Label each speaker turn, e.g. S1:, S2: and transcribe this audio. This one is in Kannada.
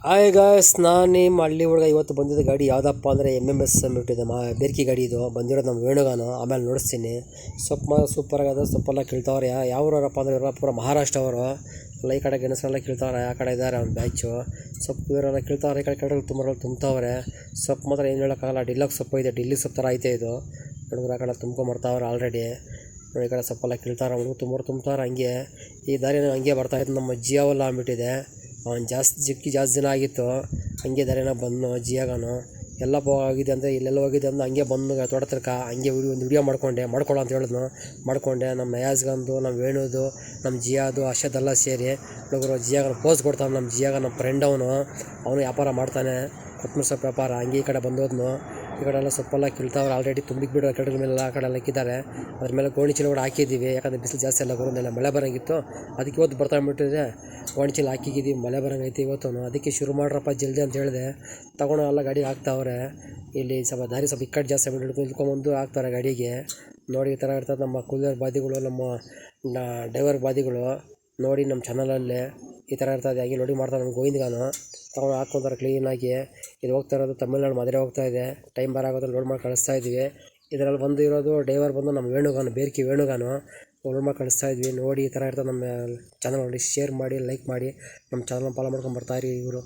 S1: ಹಾಯ್ ಗಾಯ್ಸ್, ನಾನು ನಿಮ್ಮ ಹಳ್ಳಿ ಹುಡುಗ. ಇವತ್ತು ಬಂದಿದ್ದ ಗಾಡಿ ಯಾವುದಪ್ಪ ಅಂದರೆ MS ಅಂದ್ಬಿಟ್ಟಿದೆ. ಬೇರ್ಕಿ ಗಾಡಿ ಇದು ಬಂದಿರೋದು ನಮ್ಮ ವೇಣುಗಾನು. ಆಮೇಲೆ ನೋಡಿಸ್ತೀನಿ. ಸೂಪರಾಗದ. ಸೊಪ್ಪೆಲ್ಲ ಕೀಳ್ತವ್ರೆ. ಯಾವ್ರಪ್ಪ ಅಂದರೆ ಇವರೆಲ್ಲ ಪೂರ ಮಹಾರಾಷ್ಟ್ರ ಅವರು. ಎಲ್ಲ ಈ ಕಡೆ ಗೆಣಸೆಲ್ಲ ಕೀಳ್ತವ್ರೆ. ಆ ಕಡೆ ಇದ್ದಾರೆ ಒಂದು ಬ್ಯಾಚು. ಸೊಪ್ಪು ಇವರೆಲ್ಲ ಕೀಳ್ತವ್ರೆ. ಈ ಕಡೆ ತುಂಬ್ತವ್ರೆ. ಸೊಪ್ಪು ಮಾತ್ರ ಏನು ಹೇಳೋಕ್ಕಾಗಲ್ಲ. ಡಿಲ್ಲಕ್ಸ್ ಸೊಪ್ಪು ಇದೆ. ಡಿಲ್ಲಿ ಸೊಪ್ಪು ಥರ ಐತೆ ಇದು. ಹುಡುಗರು ಆ ಕಡೆ ತುಂಬ್ಕೊಂಬರ್ತಾವ್ರೆ ಆಲ್ರೆಡಿ. ನೋಡಿ, ಈ ಕಡೆ ಸೊಪ್ಪೆಲ್ಲ ಕೀಳ್ತಾರೆ. ಹುಡುಗರು ತುಂಬ್ತಾರೆ. ಹಂಗೆ ಈ ದಾರಿ ಹಂಗೆ ಬರ್ತಾಯಿತ್ತು. ನಮ್ಮ ಜಿಯಾವಲ್ಲ ಅಂದ್ಬಿಟ್ಟಿದೆ. ಅವ್ನು ಜಾಸ್ತಿ ದಿನ ಆಗಿತ್ತು. ಹಂಗೆ ದಾರಿನ ಬಂದು ಜಿಯಾಗನು ಎಲ್ಲ ಹೋಗಿದೆ ಅಂದರೆ ಇಲ್ಲೆಲ್ಲ ಹೋಗಿದೆ ಅಂದ್ರೆ ಹಂಗೆ ಬಂದು ತೋಟತ್ರಕ ಹಂಗೆ ಒಂದು ವಿಡಿಯೋ ಮಾಡ್ಕೊಳ್ಳೋ ಅಂತ ಹೇಳಿದ್ನು. ಮಾಡಿಕೊಂಡೆ. ನಮ್ಮ ನಯಾಜ್ಗಂದು, ನಮ್ಮ ವೇಣುದು, ನಮ್ಮ ಜಿಯಾದು, ಅರ್ಷದೆಲ್ಲ ಸೇರಿ ಹುಡುಗರು ಜಿಯಾಗನ ಪೋಸ್ ಕೊಡ್ತಾನೆ. ನಮ್ಮ ಜಿಯಾಗ ನಮ್ಮ ಫ್ರೆಂಡ್ ಅವನು ವ್ಯಾಪಾರ ಮಾಡ್ತಾನೆ, ಕೊತ್ತಂಬರಿ ಸೊಪ್ಪು ವ್ಯಾಪಾರ. ಹಂಗೆ ಈ ಕಡೆ ಬಂದೋದ್ನು. ಈ ಕಡೆ ಎಲ್ಲ ಸೊಪ್ಪೆಲ್ಲ ಕೀಳ್ತಾವ್ರು ಆಲ್ರೆಡಿ. ತುಂಬಿಗೆ ಬಿಡೋ ಕಡೆಗಳ ಮೇಲೆಲ್ಲ ಆ ಕಡೆ ಎಲ್ಲ ಇಕ್ಕಿದ್ದಾರೆ. ಅದ್ರ ಮೇಲೆ ಗೋಣಿ ಚೀಲ ಕೂಡ ಹಾಕಿದ್ದೀವಿ. ಯಾಕಂದರೆ ಬಿಸಿಲು ಜಾಸ್ತಿ ಎಲ್ಲ ಬರೋದಿಲ್ಲ, ಮಳೆ ಬರೋಂಗಿತ್ತು. ಅದಕ್ಕೆ ಇವತ್ತು ಬರ್ತಾಬಿಟ್ಟಿದೆ. ಗೋಣಿ ಚೀಲ ಹಾಕಿದ್ದೀವಿ. ಮಳೆ ಬರೋಂಗೈತಿ ಇವತ್ತು. ಅದಕ್ಕೆ ಶುರು ಮಾಡ್ರಪ್ಪ ಜಲ್ದಿ ಅಂತ ಹೇಳಿದೆ. ತೊಗೊಂಡು ಎಲ್ಲ ಗಾಡಿಗೆ ಹಾಕ್ತಾವ್ರೆ. ಇಲ್ಲಿ ಸ್ವಲ್ಪ ದಾರಿ ಸ್ವಲ್ಪ ಇಕ್ಕಟ್ಟು ಜಾಸ್ತಿ ಇಳ್ಕೊಂಬಂದು ಹಾಕ್ತಾರೆ ಗಾಡಿಗೆ. ನೋಡಿ, ಈ ಥರ ಇರ್ತದೆ ನಮ್ಮ ಕೂಲರ್ ಬಾದಿಗಳು, ನಮ್ಮ ಡ್ರೈವರ್ ಬಾದಿಗಳು. ನೋಡಿ ನಮ್ಮ ಚಾನಲಲ್ಲಿ ಈ ಥರ ಇರ್ತದೆ. ಹಾಗೆ ಲೋಡಿಂಗ್ ಮಾಡ್ತಾರೆ ನಮ್ಮ ಗೋವಿಂದಗಾನು. ತೊಗೊಂಡು ಹಾಕ್ಕೊಂತಾರೆ ಕ್ಲೀನಾಗಿ. ಇದು ಹೋಗ್ತಾ ಇರೋದು ತಮಿಳ್ನಾಡು ಮದುವೆ ಹೋಗ್ತಾ ಇದೆ. ಟೈಮ್ ಬರಾಗೋದ್ರಲ್ಲಿ ಲೋಡ್ ಮಾಡಿ ಕಳಿಸ್ತಾ ಇದ್ವಿ. ಇದರಲ್ಲಿ ಬಂದು ಇರೋದು ಡ್ರೈವರ್ ಬಂದು ನಮ್ಮ ವೇಣುಗಾನು, ಬೇರ್ಕಿ ವೇಣುಗಾನು. ಲೋಡ್ ಮಾಡಿ ಕಳಿಸ್ತಾ ಇದ್ವಿ. ನೋಡಿ, ಈ ಥರ ಇರ್ತದೆ ನಮ್ಮ ಚಾನಲ್. ನೋಡಿ, ಶೇರ್ ಮಾಡಿ, ಲೈಕ್ ಮಾಡಿ, ನಮ್ಮ ಚಾನಲ್ ಫಾಲೋ ಮಾಡ್ಕೊಂಡು ಬರ್ತಾಯಿರಿ ಇವರು.